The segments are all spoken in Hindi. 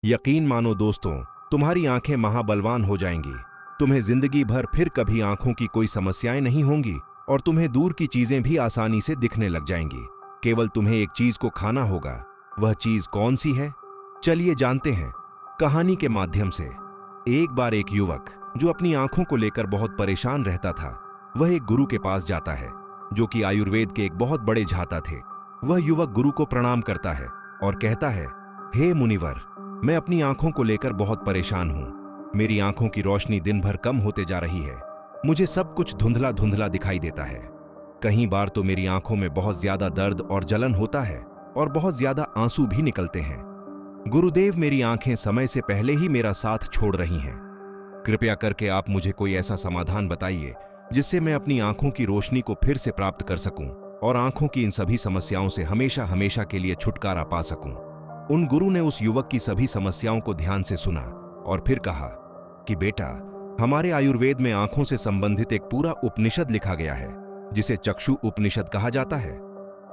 यकीन मानो दोस्तों, तुम्हारी आंखें महाबलवान हो जाएंगी। तुम्हें जिंदगी भर फिर कभी आंखों की कोई समस्याएं नहीं होंगी और तुम्हें दूर की चीजें भी आसानी से दिखने लग जाएंगी। केवल तुम्हें एक चीज को खाना होगा। वह चीज कौन सी है? चलिए जानते हैं कहानी के माध्यम से। एक बार एक युवक जो अपनी आंखों को लेकर बहुत परेशान रहता था, वह एक गुरु के पास जाता है जो कि आयुर्वेद के एक बहुत बड़े झाता थे। वह युवक गुरु को प्रणाम करता है और कहता है, हे मुनिवर, मैं अपनी आंखों को लेकर बहुत परेशान हूं। मेरी आंखों की रोशनी दिन भर कम होते जा रही है। मुझे सब कुछ धुंधला धुंधला दिखाई देता है। कई बार तो मेरी आंखों में बहुत ज्यादा दर्द और जलन होता है और बहुत ज्यादा आंसू भी निकलते हैं। गुरुदेव, मेरी आंखें समय से पहले ही मेरा साथ छोड़ रही हैं। कृपया करके आप मुझे कोई ऐसा समाधान बताइए जिससे मैं अपनी आंखों की रोशनी को फिर से प्राप्त कर सकूं और आंखों की इन सभी समस्याओं से हमेशा हमेशा के लिए छुटकारा पा सकूं। उन गुरु ने उस युवक की सभी समस्याओं को ध्यान से सुना और फिर कहा कि बेटा, हमारे आयुर्वेद में आंखों से संबंधित एक पूरा उपनिषद लिखा गया है जिसे चक्षु उपनिषद कहा जाता है।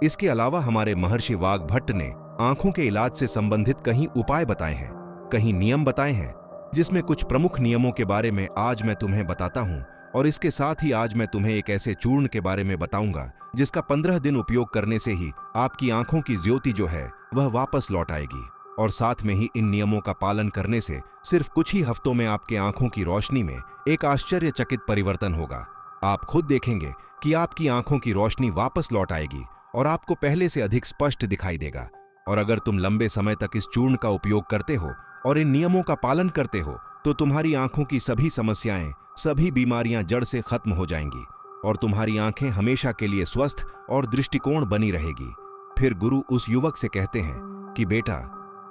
इसके अलावा हमारे महर्षि वाग्भट्ट ने आंखों के इलाज से संबंधित कहीं उपाय बताए हैं, कहीं नियम बताए हैं, जिसमें कुछ प्रमुख नियमों के बारे में आज मैं तुम्हें बताता हूं। और इसके साथ ही आज मैं तुम्हें एक ऐसे चूर्ण के बारे में बताऊंगा जिसका 15 दिन उपयोग करने से ही आपकी आंखों की ज्योति जो है वह वापस लौट आएगी। और साथ में ही इन नियमों का पालन करने से सिर्फ कुछ ही हफ्तों में आपके आंखों की रोशनी में एक आश्चर्यचकित परिवर्तन होगा। आप खुद देखेंगे कि आपकी आंखों की रोशनी वापस लौट आएगी और आपको पहले से अधिक स्पष्ट दिखाई देगा। और अगर तुम लंबे समय तक इस चूर्ण का उपयोग करते हो और इन नियमों का पालन करते हो तो तुम्हारी आंखों की सभी समस्याएं, सभी बीमारियां जड़ से खत्म हो जाएंगी और तुम्हारी आंखें हमेशा के लिए स्वस्थ और दृष्टिकोण बनी रहेगी। फिर गुरु उस युवक से कहते हैं कि बेटा,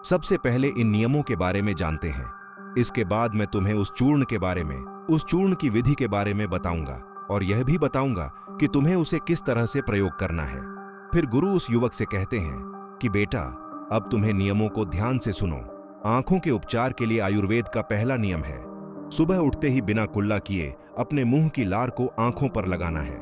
सबसे पहले इन नियमों के बारे में जानते हैं, इसके बाद मैं तुम्हें उस चूर्ण के बारे में, उस चूर्ण की विधि के बारे में बताऊंगा और यह भी बताऊंगा कि तुम्हें उसे किस तरह से प्रयोग करना है। फिर गुरु उस युवक से कहते हैं कि बेटा, अब तुम्हें नियमों को ध्यान से सुनो। आंखों के उपचार के लिए आयुर्वेद का पहला नियम है, सुबह उठते ही बिना कुल्ला किए अपने मुंह की लार को आंखों पर लगाना है।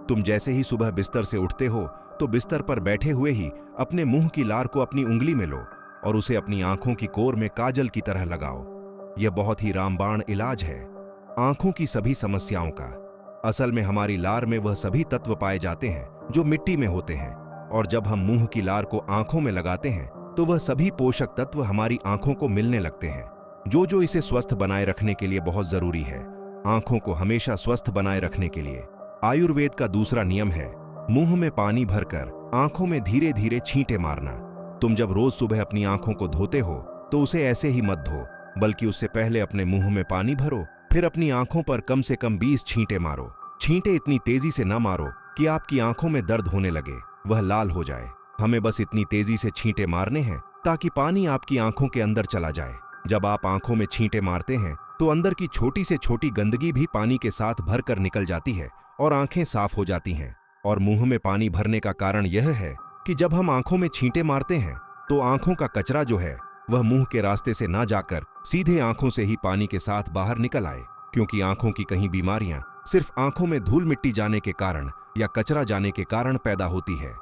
तुम जैसे ही सुबह बिस्तर से उठते हो तो बिस्तर पर बैठे हुए ही अपने मुंह की लार को अपनी उंगली में लो और उसे अपनी आंखों की कोर में काजल की तरह लगाओ। यह बहुत ही रामबाण इलाज है आंखों की सभी समस्याओं का। असल में हमारी लार में वह सभी तत्व पाए जाते हैं जो मिट्टी में होते हैं और जब हम मुंह की लार को आंखों में लगाते हैं तो वह सभी पोषक तत्व हमारी आंखों को मिलने लगते हैं, जो इसे स्वस्थ बनाए रखने के लिए बहुत जरूरी है। आंखों को हमेशा स्वस्थ बनाए रखने के लिए आयुर्वेद का दूसरा नियम है मुंह में पानी भरकर आंखों में धीरे धीरे छींटे मारना। तुम जब रोज सुबह अपनी आंखों को धोते हो तो उसे ऐसे ही मत धो, बल्कि उससे पहले अपने मुंह में पानी भरो, फिर अपनी आंखों पर कम से कम 20 छींटे मारो। छींटे इतनी तेजी से न मारो कि आपकी आंखों में दर्द होने लगे, वह लाल हो जाए। हमें बस इतनी तेजी से छींटे मारने हैं ताकि पानी आपकी आंखों के अंदर चला जाए। जब आप आंखों में छींटे मारते हैं तो अंदर की छोटी से छोटी गंदगी भी पानी के साथ भरकर निकल जाती है और आंखें साफ हो जाती हैं। और मुंह में पानी भरने का कारण यह है कि जब हम आंखों में छींटे मारते हैं तो आंखों का कचरा जो है वह मुंह के रास्ते से ना जाकर सीधे आंखों से ही पानी के साथ बाहर निकल आए, क्योंकि आंखों की कहीं बीमारियां सिर्फ आंखों में धूल मिट्टी जाने के कारण या कचरा जाने के कारण पैदा होती है।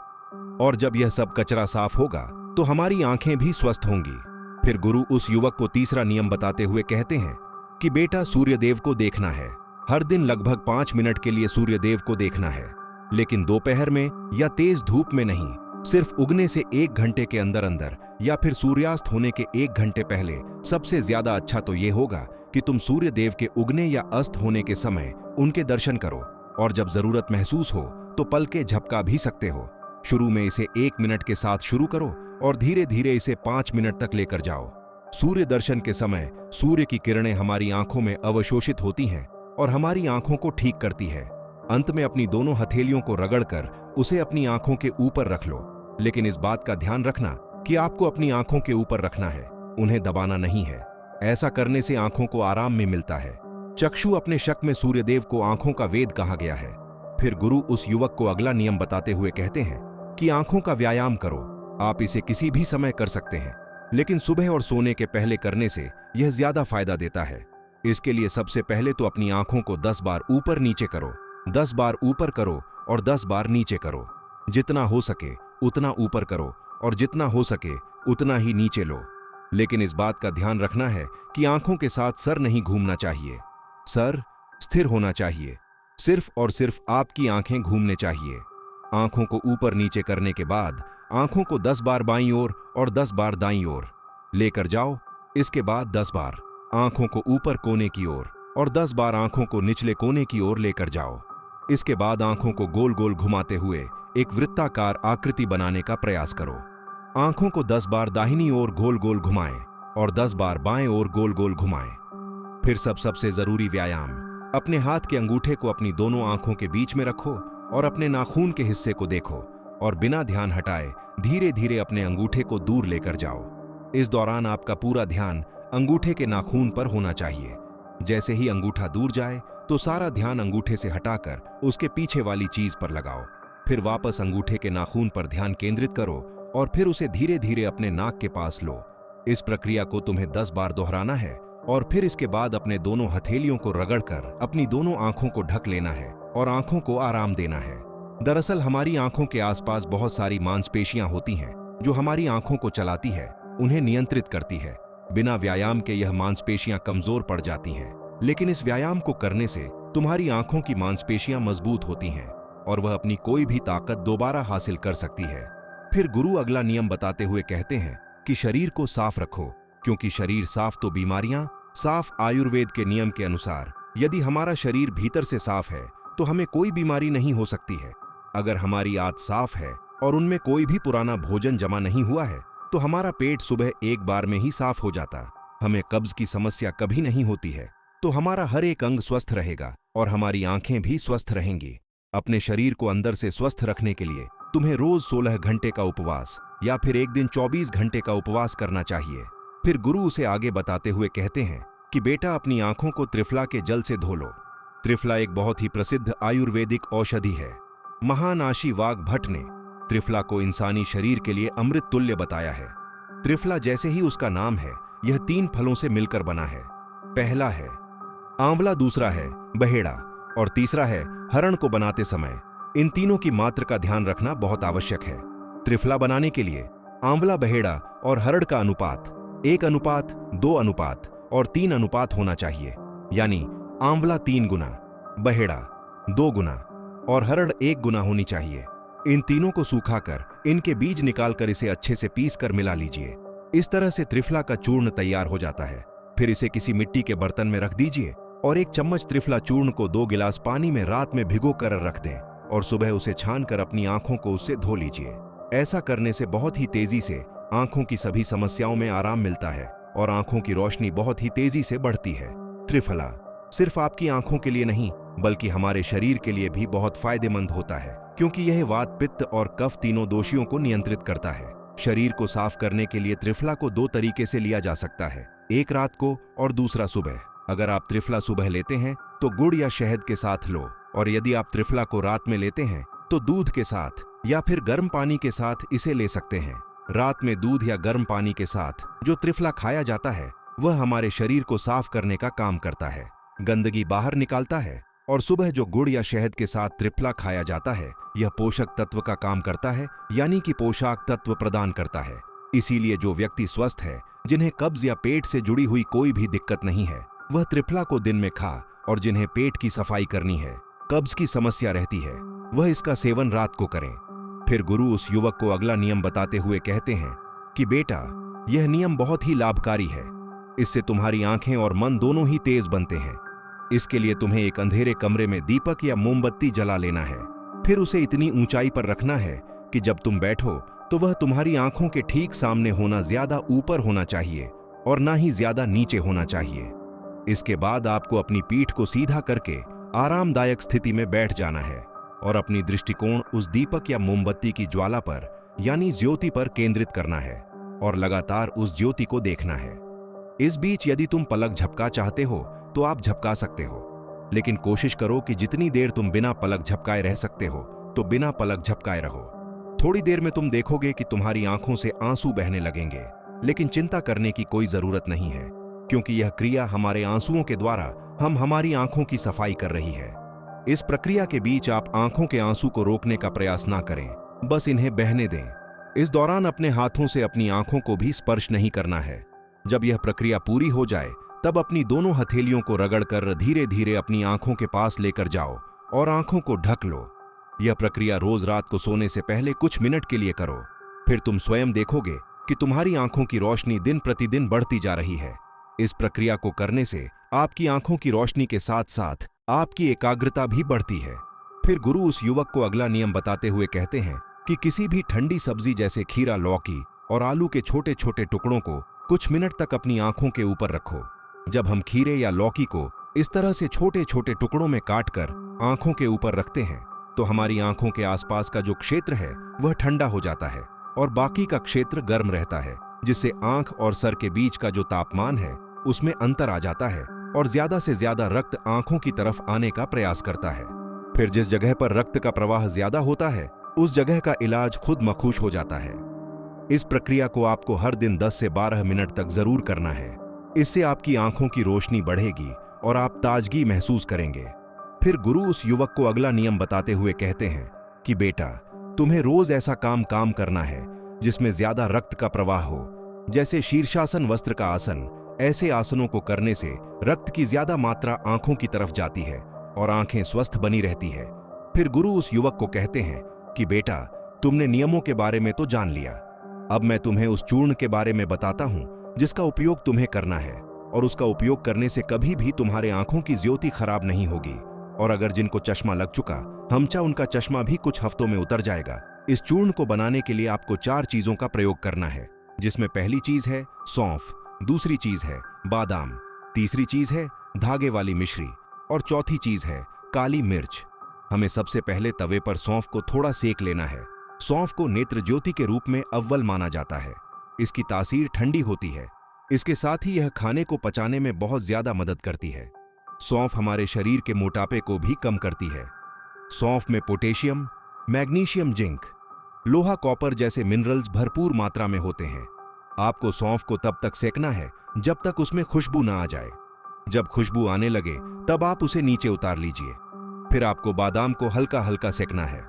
और जब यह सब कचरा साफ होगा तो हमारी आंखें भी स्वस्थ होंगी। फिर गुरु उस युवक को तीसरा नियम बताते हुए कहते हैं कि बेटा, सूर्यदेव को देखना है। हर दिन लगभग 5 मिनट के लिए सूर्यदेव को देखना है, लेकिन दोपहर में या तेज धूप में नहीं, सिर्फ उगने से 1 घंटे के अंदर अंदर या फिर सूर्यास्त होने के 1 घंटे पहले। सबसे ज्यादा अच्छा तो यह होगा कि तुम सूर्यदेव के उगने या अस्त होने के समय उनके दर्शन करो और जब जरूरत महसूस हो तो पलकें झपका भी सकते हो। शुरू में इसे 1 मिनट के साथ शुरू करो और धीरे धीरे इसे 5 मिनट तक लेकर जाओ। सूर्य दर्शन के समय सूर्य की किरणें हमारी आंखों में अवशोषित होती हैं और हमारी आंखों को ठीक करती है। अंत में अपनी दोनों हथेलियों को रगड़कर उसे अपनी आंखों के ऊपर रख लो, लेकिन इस बात का ध्यान रखना कि आपको अपनी आंखों के ऊपर रखना है, उन्हें दबाना नहीं है। ऐसा करने से आंखों को आराम में मिलता है। चक्षु अपने शक में सूर्यदेव को आंखों का वेद कहा गया है। फिर गुरु उस युवक को अगला नियम बताते हुए कहते हैं कि आंखों का व्यायाम करो। आप इसे किसी भी समय कर सकते हैं, लेकिन सुबह और सोने के पहले करने से यह ज्यादा फायदा देता है। इसके लिए सबसे पहले तो अपनी आंखों को 10 बार ऊपर नीचे करो, 10 बार ऊपर करो और 10 बार नीचे करो। जितना हो सके उतना ऊपर करो और जितना हो सके उतना ही नीचे लो। लेकिन इस बात का ध्यान रखना है कि आंखों के साथ सर नहीं घूमना चाहिए। सर स्थिर होना चाहिए। सिर्फ और सिर्फ आपकी आंखें घूमने चाहिए। आंखों को ऊपर नीचे करने के बाद आंखों को 10 बार बाईं ओर और 10 बार दाईं ओर लेकर जाओ। इसके बाद 10 बार आंखों को ऊपर कोने की ओर और 10 बार आंखों को निचले कोने की ओर लेकर जाओ। इसके बाद आंखों को गोल गोल घुमाते हुए एक वृत्ताकार आकृति बनाने का प्रयास करो। आंखों को 10 बार दाहिनी ओर गोल गोल घुमाएं और 10 बार बाएं ओर गोल गोल घुमाएं। फिर सबसे जरूरी व्यायाम, अपने हाथ के अंगूठे को अपनी दोनों आंखों के बीच में रखो और अपने नाखून के हिस्से को देखो और बिना ध्यान हटाए धीरे धीरे अपने अंगूठे को दूर लेकर जाओ। इस दौरान आपका पूरा ध्यान अंगूठे के नाखून पर होना चाहिए। जैसे ही अंगूठा दूर जाए तो सारा ध्यान अंगूठे से हटाकर उसके पीछे वाली चीज पर लगाओ। फिर वापस अंगूठे के नाखून पर ध्यान केंद्रित करो और फिर उसे धीरे धीरे अपने नाक के पास लो। इस प्रक्रिया को तुम्हें 10 बार दोहराना है और फिर इसके बाद अपने दोनों हथेलियों को रगड़कर अपनी दोनों आंखों को ढक लेना है और आंखों को आराम देना है। दरअसल हमारी आंखों के आसपास बहुत सारी मांसपेशियां होती हैं जो हमारी आंखों को चलाती है, उन्हें नियंत्रित करती है। बिना व्यायाम के यह मांसपेशियां कमजोर पड़ जाती हैं, लेकिन इस व्यायाम को करने से तुम्हारी आंखों की मांसपेशियां मजबूत होती हैं और वह अपनी कोई भी ताकत दोबारा हासिल कर सकती है। फिर गुरु अगला नियम बताते हुए कहते हैं कि शरीर को साफ रखो, क्योंकि शरीर साफ तो बीमारियां साफ। आयुर्वेद के नियम के अनुसार यदि हमारा शरीर भीतर से साफ है तो हमें कोई बीमारी नहीं हो सकती है। अगर हमारी आंत साफ है और उनमें कोई भी पुराना भोजन जमा नहीं हुआ है तो हमारा पेट सुबह एक बार में ही साफ हो जाता। हमें कब्ज की समस्या कभी नहीं होती है, तो हमारा हर एक अंग स्वस्थ रहेगा और हमारी आंखें भी स्वस्थ रहेंगी। अपने शरीर को अंदर से स्वस्थ रखने के लिए तुम्हें रोज 16 घंटे का उपवास या फिर एक दिन 24 घंटे का उपवास करना चाहिए। फिर गुरु उसे आगे बताते हुए कहते हैं कि बेटा अपनी आंखों को त्रिफला के जल से धो लो। त्रिफला एक बहुत ही प्रसिद्ध आयुर्वेदिक औषधि है। महान आशी वाग भट्ट ने त्रिफला को इंसानी शरीर के लिए अमृत तुल्य बताया है। त्रिफला जैसे ही उसका नाम है, यह 3 फलों से मिलकर बना है। पहला है आंवला, दूसरा है बहेड़ा और तीसरा है हरण को बनाते समय इन तीनों की मात्रा का ध्यान रखना बहुत आवश्यक है। त्रिफला बनाने के लिए आंवला, बहेड़ा और हरण का अनुपात 1:2, 2:1 और 3:1 होना चाहिए। यानी आंवला 3 गुना, बहेड़ा 2 गुना और हरड़ 1 गुना होनी चाहिए। इन तीनों को सूखाकर इनके बीज निकालकर इसे अच्छे से पीस कर मिला लीजिए। इस तरह से त्रिफला का चूर्ण तैयार हो जाता है। फिर इसे किसी मिट्टी के बर्तन में रख दीजिए और 1 चम्मच त्रिफला चूर्ण को 2 गिलास पानी में रात में भिगो कर रख दें और सुबह उसे छानकर अपनी आंखों को उससे धो लीजिए। ऐसा करने से बहुत ही तेजी से आंखों की सभी समस्याओं में आराम मिलता है और आंखों की रोशनी बहुत ही तेजी से बढ़ती है। त्रिफला सिर्फ आपकी आंखों के लिए नहीं बल्कि हमारे शरीर के लिए भी बहुत फायदेमंद होता है, क्योंकि यह वात, पित्त और कफ तीनों दोषियों को नियंत्रित करता है। शरीर को साफ करने के लिए त्रिफला को 2 तरीके से लिया जा सकता है, एक रात को और दूसरा सुबह। अगर आप त्रिफला सुबह लेते हैं तो गुड़ या शहद के साथ लो, और यदि आप त्रिफला को रात में लेते हैं तो दूध के साथ या फिर गर्म पानी के साथ इसे ले सकते हैं। रात में दूध या गर्म पानी के साथ जो त्रिफला खाया जाता है वह हमारे शरीर को साफ करने का काम करता है, गंदगी बाहर निकालता है। और सुबह जो गुड़ या शहद के साथ त्रिफला खाया जाता है यह पोषक तत्व का काम करता है, यानी कि पोषक तत्व प्रदान करता है। इसीलिए जो व्यक्ति स्वस्थ है, जिन्हें कब्ज या पेट से जुड़ी हुई कोई भी दिक्कत नहीं है, वह त्रिफला को दिन में खा, और जिन्हें पेट की सफाई करनी है, कब्ज की समस्या रहती है, वह इसका सेवन रात को करें। फिर गुरु उस युवक को अगला नियम बताते हुए कहते हैं कि बेटा यह नियम बहुत ही लाभकारी है। इससे तुम्हारी आंखें और मन दोनों ही तेज बनते हैं। इसके लिए तुम्हें एक अंधेरे कमरे में दीपक या मोमबत्ती जला लेना है। फिर उसे इतनी ऊंचाई पर रखना है कि जब तुम बैठो तो वह तुम्हारी आंखों के ठीक सामने होना, ज्यादा ऊपर होना चाहिए और ना ही ज्यादा नीचे होना चाहिए। इसके बाद आपको अपनी पीठ को सीधा करके आरामदायक स्थिति में बैठ जाना है और अपनी दृष्टिकोण उस दीपक या मोमबत्ती की ज्वाला पर, यानी ज्योति पर केंद्रित करना है और लगातार उस ज्योति को देखना है। इस बीच यदि तुम पलक झपका चाहते हो तो आप झपका सकते हो, लेकिन कोशिश करो कि जितनी देर तुम बिना पलक झपकाए रह सकते हो तो बिना पलक झपकाए रहो। थोड़ी देर में तुम देखोगे कि तुम्हारी आंखों से आंसू बहने लगेंगे, लेकिन चिंता करने की कोई जरूरत नहीं है, क्योंकि यह क्रिया हमारे आंसुओं के द्वारा हमारी आंखों की सफाई कर रही है। इस प्रक्रिया के बीच आप आंखों के आंसू को रोकने का प्रयास ना करें, बस इन्हें बहने दें। इस दौरान अपने हाथों से अपनी आंखों को भी स्पर्श नहीं करना है। जब यह प्रक्रिया पूरी हो जाए तब अपनी दोनों हथेलियों को रगड़कर धीरे धीरे अपनी आंखों के पास लेकर जाओ और आंखों को ढक लो। यह प्रक्रिया रोज रात को सोने से पहले कुछ मिनट के लिए करो। फिर तुम स्वयं देखोगे कि तुम्हारी आंखों की रोशनी दिन प्रतिदिन बढ़ती जा रही है। इस प्रक्रिया को करने से आपकी आंखों की रोशनी के साथ साथ आपकी एकाग्रता भी बढ़ती है। फिर गुरु उस युवक को अगला नियम बताते हुए कहते हैं कि किसी भी ठंडी सब्जी जैसे खीरा, लौकी और आलू के छोटे छोटे टुकड़ों को कुछ मिनट तक अपनी आंखों के ऊपर रखो। जब हम खीरे या लौकी को इस तरह से छोटे छोटे टुकड़ों में काटकर आंखों के ऊपर रखते हैं तो हमारी आंखों के आसपास का जो क्षेत्र है वह ठंडा हो जाता है और बाकी का क्षेत्र गर्म रहता है, जिससे आंख और सर के बीच का जो तापमान है उसमें अंतर आ जाता है और ज्यादा से ज्यादा रक्त आंखों की तरफ आने का प्रयास करता है। फिर जिस जगह पर रक्त का प्रवाह ज्यादा होता है उस जगह का इलाज खुद मखूश हो जाता है। इस प्रक्रिया को आपको हर दिन 10 से 12 मिनट तक जरूर करना है। इससे आपकी आंखों की रोशनी बढ़ेगी और आप ताजगी महसूस करेंगे। फिर गुरु उस युवक को अगला नियम बताते हुए कहते हैं कि बेटा, तुम्हें रोज ऐसा काम करना है जिसमें ज्यादा रक्त का प्रवाह हो, जैसे शीर्षासन, वस्त्र का आसन। ऐसे आसनों को करने से रक्त की ज्यादा मात्रा आंखों की तरफ जाती है और आंखें स्वस्थ बनी रहती है। फिर गुरु उस युवक को कहते हैं कि बेटा, तुमने नियमों के बारे में तो जान लिया, अब मैं तुम्हें उस चूर्ण के बारे में बताता हूं जिसका उपयोग तुम्हें करना है, और उसका उपयोग करने से कभी भी तुम्हारे आंखों की ज्योति खराब नहीं होगी। और अगर जिनको चश्मा लग चुका हमचा, उनका चश्मा भी कुछ हफ्तों में उतर जाएगा। इस चूर्ण को बनाने के लिए आपको 4 चीजों का प्रयोग करना है, जिसमें पहली चीज है सौंफ, दूसरी चीज है बादाम, तीसरी चीज है धागे वाली मिश्री और चौथी चीज है काली मिर्च। हमें सबसे पहले तवे पर सौंफ को थोड़ा सेक लेना है। सौंफ को नेत्र ज्योति के रूप में अव्वल माना जाता है। इसकी तासीर ठंडी होती है। इसके साथ ही यह खाने को पचाने में बहुत ज्यादा मदद करती है। सौंफ हमारे शरीर के मोटापे को भी कम करती है। सौंफ में पोटेशियम, मैग्नीशियम, जिंक, लोहा, कॉपर जैसे मिनरल्स भरपूर मात्रा में होते हैं। आपको सौंफ को तब तक सेकना है जब तक उसमें खुशबू ना आ जाए। जब खुशबू आने लगे तब आप उसे नीचे उतार लीजिए। फिर आपको बादाम को हल्का हल्का सेकना है।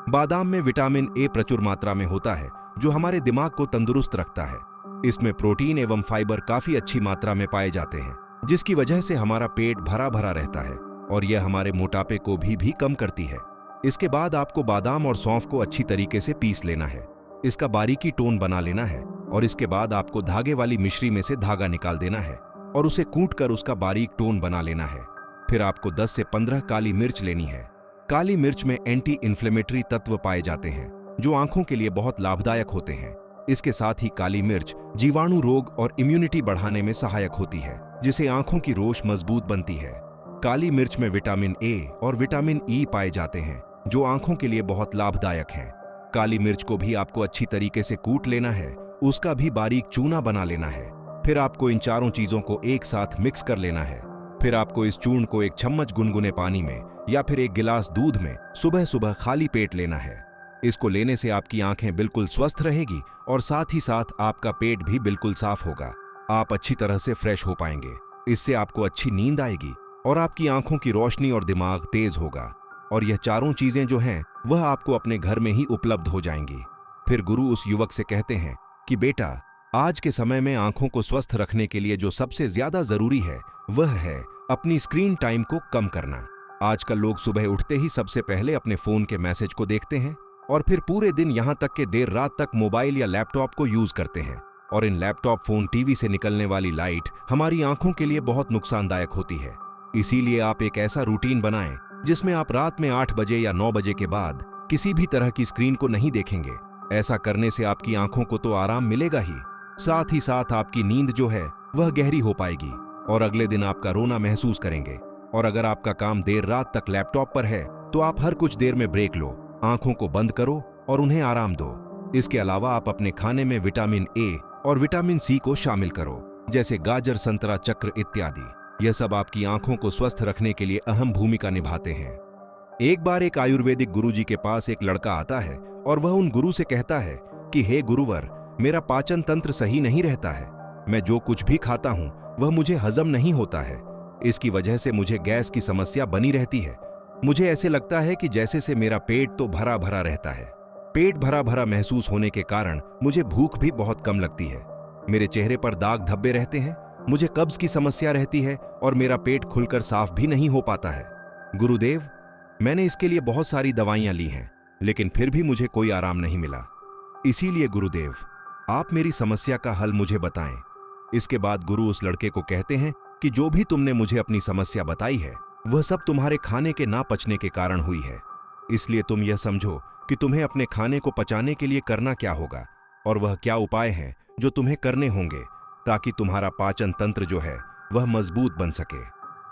बादाम में विटामिन ए प्रचुर मात्रा में होता है जो हमारे दिमाग को तंदुरुस्त रखता है। इसमें प्रोटीन एवं फाइबर काफी अच्छी मात्रा में पाए जाते हैं, जिसकी वजह से हमारा पेट भरा भरा रहता है और यह हमारे मोटापे को भी कम करती है। इसके बाद आपको बादाम और सौंफ को अच्छी तरीके से पीस लेना है। इसका बारीकी टोन बना लेना है और इसके बाद आपको धागे वाली मिश्री में से धागा निकाल देना है और उसे कूटकर उसका बारीक टोन बना लेना है। फिर आपको 10 से 15 काली मिर्च लेनी है। काली मिर्च में एंटी इन्फ्लेमेटरी तत्व पाए जाते हैं जो आंखों के लिए बहुत लाभदायक होते हैं। इसके साथ ही काली मिर्च जीवाणु रोग और इम्यूनिटी बढ़ाने में सहायक होती है, जिससे आंखों की रोश मजबूत बनती है। काली मिर्च में विटामिन ए और विटामिन ई पाए जाते हैं जो आंखों के लिए बहुत लाभदायक हैं। काली मिर्च को भी आपको अच्छी तरीके से कूट लेना है, उसका भी बारीक चूना बना लेना है। फिर आपको इन चारों चीजों को एक साथ मिक्स कर लेना है। फिर आपको इस चूर्ण को 1 चम्मच गुनगुने पानी में या फिर 1 गिलास दूध में सुबह सुबह खाली पेट लेना है। इसको लेने से आपकी आंखें बिल्कुल स्वस्थ रहेगी और साथ ही साथ आपका पेट भी बिल्कुल साफ होगा। आप अच्छी तरह से फ्रेश हो पाएंगे। इससे आपको अच्छी नींद आएगी और आपकी आंखों की रोशनी और दिमाग तेज होगा। और यह चारों चीजें जो हैं वह आपको अपने घर में ही उपलब्ध हो जाएंगी। फिर गुरु उस युवक से कहते हैं कि बेटा, आज के समय में आंखों को स्वस्थ रखने के लिए जो सबसे ज्यादा जरूरी है वह है अपनी स्क्रीन टाइम को कम करना। आजकल लोग सुबह उठते ही सबसे पहले अपने फोन के मैसेज को देखते हैं और फिर पूरे दिन यहां तक कि देर रात तक मोबाइल या लैपटॉप को यूज करते हैं। और इन लैपटॉप, फोन, टीवी से निकलने वाली लाइट हमारी आंखों के लिए बहुत नुकसानदायक होती है। इसीलिए आप एक ऐसा रूटीन बनाएं जिसमें आप रात में 8 बजे या 9 बजे के बाद किसी भी तरह की स्क्रीन को नहीं देखेंगे। ऐसा करने से आपकी आंखों को तो आराम मिलेगा ही साथ आपकी नींद जो है वह गहरी हो पाएगी और अगले दिन आपका रोना महसूस करेंगे। और अगर आपका काम देर रात तक लैपटॉप पर है तो आप हर कुछ देर में ब्रेक लो, आंखों को बंद करो और उन्हें आराम दो। इसके अलावा आप अपने खाने में विटामिन ए और विटामिन सी को शामिल करो, जैसे गाजर, संतरा, चक्र इत्यादि। यह सब आपकी आंखों को स्वस्थ रखने के लिए अहम भूमिका निभाते हैं। एक बार एक आयुर्वेदिक गुरुजी के पास एक लड़का आता है और वह उन गुरु से कहता है कि हे गुरुवर, मेरा पाचन तंत्र सही नहीं रहता है। मैं जो कुछ भी खाता हूं वह मुझे हजम नहीं होता है। इसकी वजह से मुझे गैस की समस्या बनी रहती है। मुझे ऐसे लगता है कि जैसे से मेरा पेट तो भरा भरा रहता है। पेट भरा भरा महसूस होने के कारण मुझे भूख भी बहुत कम लगती है। मेरे चेहरे पर दाग धब्बे रहते हैं, मुझे कब्ज की समस्या रहती है और मेरा पेट खुलकर साफ भी नहीं हो पाता है। गुरुदेव, मैंने इसके लिए बहुत सारी दवाइयां ली हैं, लेकिन फिर भी मुझे कोई आराम नहीं मिला। इसीलिए गुरुदेव, आप मेरी समस्या का हल मुझे बताएं। इसके बाद गुरु उस लड़के को कहते हैं कि जो भी तुमने मुझे अपनी समस्या बताई है वह सब तुम्हारे खाने के ना पचने के कारण हुई है। इसलिए तुम यह समझो कि तुम्हें अपने खाने को पचाने के लिए करना क्या होगा और वह क्या उपाय हैं जो तुम्हें करने होंगे ताकि तुम्हारा पाचन तंत्र जो है वह मजबूत बन सके।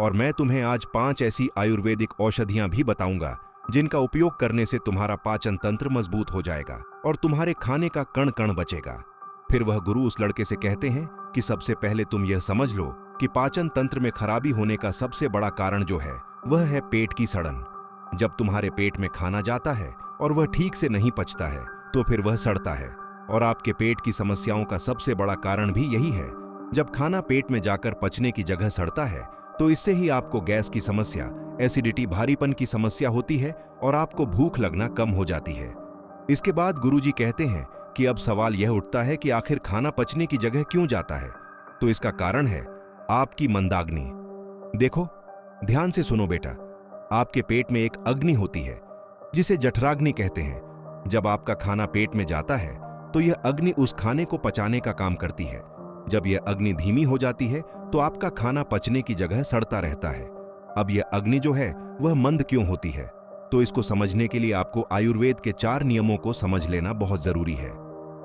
और मैं तुम्हें आज 5 ऐसी आयुर्वेदिक औषधियां भी बताऊंगा जिनका उपयोग करने से तुम्हारा पाचन तंत्र मजबूत हो जाएगा और तुम्हारे खाने का कण कण बचेगा। फिर वह गुरु उस लड़के से कहते हैं कि सबसे पहले तुम यह समझ लो कि पाचन तंत्र में खराबी होने का सबसे बड़ा कारण जो है वह है पेट की सड़न। जब तुम्हारे पेट में खाना जाता है और वह ठीक से नहीं पचता है तो फिर वह सड़ता है, और आपके पेट की समस्याओं का सबसे बड़ा कारण भी यही है। जब खाना पेट में जाकर पचने की जगह सड़ता है तो इससे ही आपको गैस की समस्या, एसिडिटी, भारीपन की समस्या होती है और आपको भूख लगना कम हो जाती है। इसके बाद गुरुजी कहते हैं कि अब सवाल यह उठता है कि आखिर खाना पचने की जगह क्यों जाता है। तो इसका कारण है आपकी मंदाग्नि। देखो, ध्यान से सुनो बेटा, आपके पेट में एक अग्नि होती है जिसे जठराग्नि कहते हैं। जब आपका खाना पेट में जाता है तो यह अग्नि उस खाने को पचाने का काम करती है। जब यह अग्नि धीमी हो जाती है तो आपका खाना पचने की जगह सड़ता रहता है। अब यह अग्नि जो है वह मंद क्यों होती है, तो इसको समझने के लिए आपको आयुर्वेद के 4 नियमों को समझ लेना बहुत जरूरी है।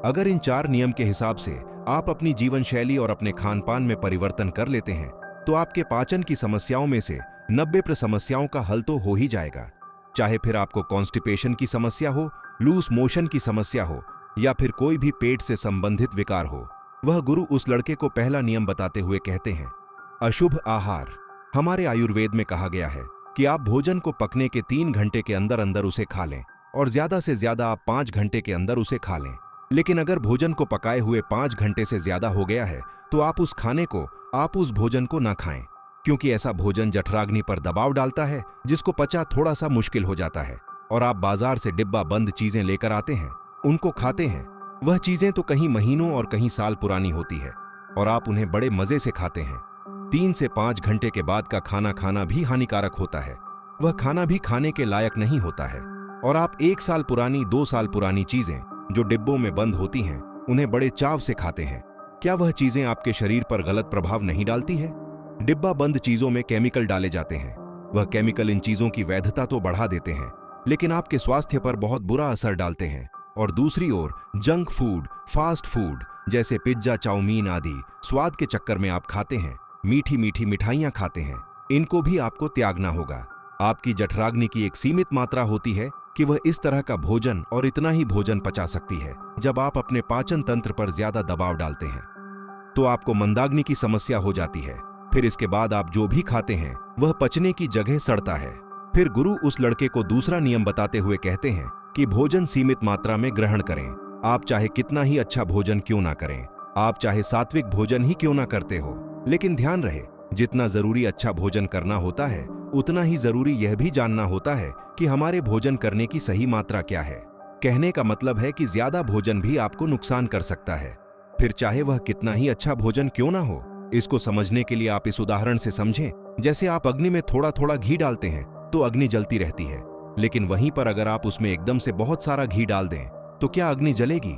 अगर इन 4 नियम के हिसाब से आप अपनी जीवन शैली और अपने खान पान में परिवर्तन कर लेते हैं तो आपके पाचन की समस्याओं में से 90% समस्याओं का हल तो हो ही जाएगा। चाहे फिर आपको कॉन्स्टिपेशन की समस्या हो, लूज मोशन की समस्या हो या फिर कोई भी पेट से संबंधित विकार हो। वह गुरु उस लड़के को पहला नियम बताते हुए कहते हैं, अशुभ आहार। हमारे आयुर्वेद में कहा गया है कि आप भोजन को पकने के 3 घंटे के अंदर अंदर उसे खा लें और ज्यादा से ज्यादा आप 5 घंटे के अंदर उसे खा लें। लेकिन अगर भोजन को पकाए हुए 5 घंटे से ज्यादा हो गया है तो आप उस भोजन को ना खाएं, क्योंकि ऐसा भोजन जठराग्नि पर दबाव डालता है जिसको पचा थोड़ा सा मुश्किल हो जाता है। और आप बाजार से डिब्बा बंद चीजें लेकर आते हैं, उनको खाते हैं। वह चीजें तो कहीं महीनों और कहीं साल पुरानी होती है और आप उन्हें बड़े मजे से खाते हैं। 3 से 5 घंटे के बाद का खाना खाना भी हानिकारक होता है। वह खाना भी खाने के लायक नहीं होता है। और आप 1 साल पुरानी, 2 साल पुरानी चीजें जो डिब्बों में बंद होती हैं उन्हें बड़े चाव से खाते हैं। क्या वह चीजें आपके शरीर पर गलत प्रभाव नहीं डालती है? डिब्बा बंद चीजों में केमिकल डाले जाते हैं। वह केमिकल इन चीजों की वैधता तो बढ़ा देते हैं लेकिन आपके स्वास्थ्य पर बहुत बुरा असर डालते हैं। और दूसरी ओर जंक फूड, फास्ट फूड जैसे पिज्जा, चाउमीन आदि स्वाद के चक्कर में आप खाते हैं, मीठी मीठी मिठाइयां खाते हैं। इनको भी आपको त्यागना होगा। आपकी जठराग्नि की एक सीमित मात्रा होती है कि वह इस तरह का भोजन और इतना ही भोजन पचा सकती है। जब आप अपने पाचन तंत्र पर ज्यादा दबाव डालते हैं तो आपको मंदाग्नि की समस्या हो जाती है। फिर इसके बाद आप जो भी खाते हैं वह पचने की जगह सड़ता है। फिर गुरु उस लड़के को दूसरा नियम बताते हुए कहते हैं कि भोजन सीमित मात्रा में ग्रहण करें। आप चाहे कितना ही अच्छा भोजन क्यों ना करें, आप चाहे सात्विक भोजन ही क्यों ना करते हो, लेकिन ध्यान रहे, जितना जरूरी अच्छा भोजन करना होता है उतना ही जरूरी यह भी जानना होता है कि हमारे भोजन करने की सही मात्रा क्या है। कहने का मतलब है कि ज्यादा भोजन भी आपको नुकसान कर सकता है, फिर चाहे वह कितना ही अच्छा भोजन क्यों ना हो। इसको समझने के लिए आप इस उदाहरण से समझें, जैसे आप अग्नि में थोड़ा थोड़ा घी डालते हैं तो अग्नि जलती रहती है, लेकिन वहीं पर अगर आप उसमें एकदम से बहुत सारा घी डाल दें तो क्या अग्नि जलेगी?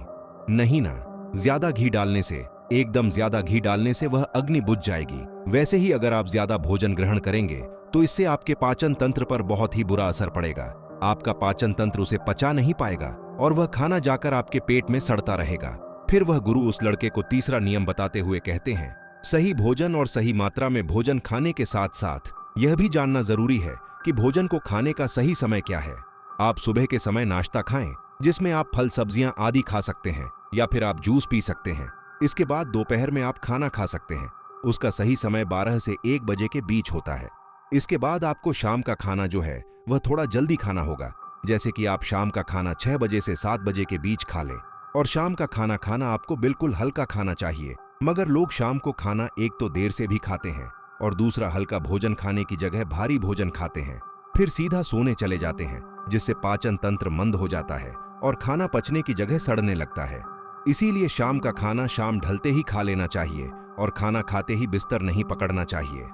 नहीं ना। ज्यादा घी डालने से, एकदम ज्यादा घी डालने से वह अग्नि बुझ जाएगी। वैसे ही अगर आप ज्यादा भोजन ग्रहण करेंगे तो इससे आपके पाचन तंत्र पर बहुत ही बुरा असर पड़ेगा। आपका पाचन तंत्र उसे पचा नहीं पाएगा और वह खाना जाकर आपके पेट में सड़ता रहेगा। फिर वह गुरु उस लड़के को तीसरा नियम बताते हुए कहते हैं, सही भोजन और सही मात्रा में भोजन खाने के साथ साथ यह भी जानना जरूरी है कि भोजन को खाने का सही समय क्या है। आप सुबह के समय नाश्ता खाएं जिसमें आप फल, सब्जियां आदि खा सकते हैं या फिर आप जूस पी सकते हैं। इसके बाद दोपहर में आप खाना खा सकते हैं। उसका सही समय 12 से 1 बजे के बीच होता है। इसके बाद आपको शाम का खाना जो है वह थोड़ा जल्दी खाना होगा, जैसे कि आप शाम का खाना 6 बजे से 7 बजे के बीच खा लें। और शाम का खाना खाना आपको बिल्कुल हल्का खाना चाहिए, मगर लोग शाम को खाना एक तो देर से भी खाते हैं और दूसरा हल्का भोजन खाने की जगह भारी भोजन खाते हैं, फिर सीधा सोने चले जाते हैं, जिससे पाचन तंत्र मंद हो जाता है और खाना पचने की जगह सड़ने लगता है। इसीलिए शाम का खाना शाम ढलते ही खा लेना चाहिए और खाना खाते ही बिस्तर नहीं पकड़ना चाहिए।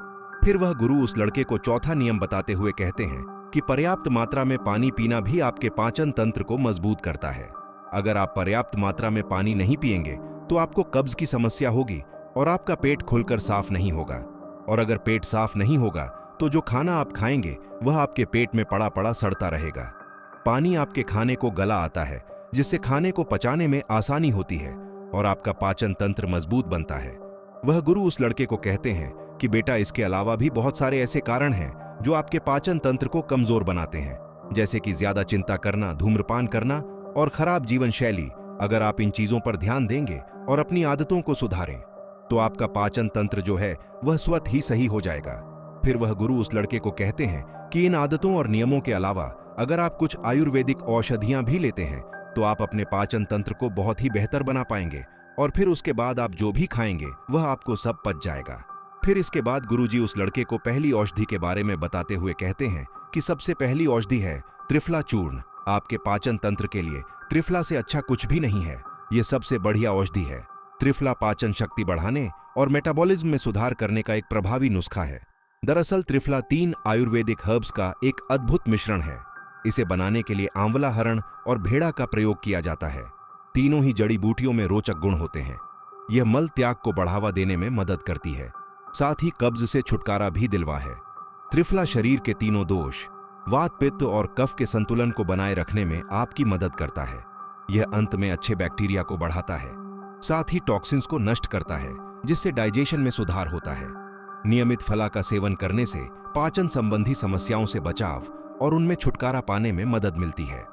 फिर वह गुरु उस लड़के को चौथा नियम बताते हुए कहते हैं कि पर्याप्त मात्रा में पानी पीना भी आपके पाचन तंत्र को मजबूत करता है। अगर आप पर्याप्त मात्रा में पानी नहीं पिएंगे तो आपको कब्ज की समस्या होगी और आपका पेट खुलकर साफ नहीं होगा। और अगर पेट साफ नहीं होगा तो जो खाना आप खाएंगे वह आपके पेट में पड़ा पड़ा सड़ता रहेगा। पानी आपके खाने को गला आता है, जिससे खाने को पचाने में आसानी होती है और आपका पाचन तंत्र मजबूत बनता है। वह गुरु उस लड़के को कहते हैं कि बेटा, इसके अलावा भी बहुत सारे ऐसे कारण हैं जो आपके पाचन तंत्र को कमजोर बनाते हैं, जैसे कि ज्यादा चिंता करना, धूम्रपान करना और खराब जीवन शैली। अगर आप इन चीजों पर ध्यान देंगे और अपनी आदतों को सुधारें तो आपका पाचन तंत्र जो है वह स्वतः ही सही हो जाएगा। फिर वह गुरु उस लड़के को कहते हैं कि इन आदतों और नियमों के अलावा अगर आप कुछ आयुर्वेदिक औषधियां भी लेते हैं तो आप अपने पाचन तंत्र को बहुत ही बेहतर बना पाएंगे और फिर उसके बाद आप जो भी खाएंगे वह आपको सब पच जाएगा। फिर इसके बाद गुरुजी उस लड़के को पहली औषधि के बारे में बताते हुए कहते हैं कि सबसे पहली औषधि है त्रिफला चूर्ण। आपके पाचन तंत्र के लिए त्रिफला से अच्छा कुछ भी नहीं है, यह सबसे बढ़िया औषधि है। त्रिफला पाचन शक्ति बढ़ाने और मेटाबॉलिज्म में सुधार करने का एक प्रभावी नुस्खा है। दरअसल त्रिफला 3 आयुर्वेदिक हर्ब्स का एक अद्भुत मिश्रण है। इसे बनाने के लिए आंवला, हरण और भेड़ा का प्रयोग किया जाता है। तीनों ही जड़ी बूटियों में रोचक गुण होते हैं। यह मल त्याग को बढ़ावा देने में मदद करती है, साथ ही कब्ज से छुटकारा भी दिलवा है। त्रिफला शरीर के तीनों दोष, वात, पित्त और कफ के संतुलन को बनाए रखने में आपकी मदद करता है। यह अंत में अच्छे बैक्टीरिया को बढ़ाता है, साथ ही टॉक्सिन्स को नष्ट करता है, जिससे डाइजेशन में सुधार होता है। नियमित फला का सेवन करने से पाचन संबंधी समस्याओं से बचाव और उनमें छुटकारा पाने में मदद मिलती है।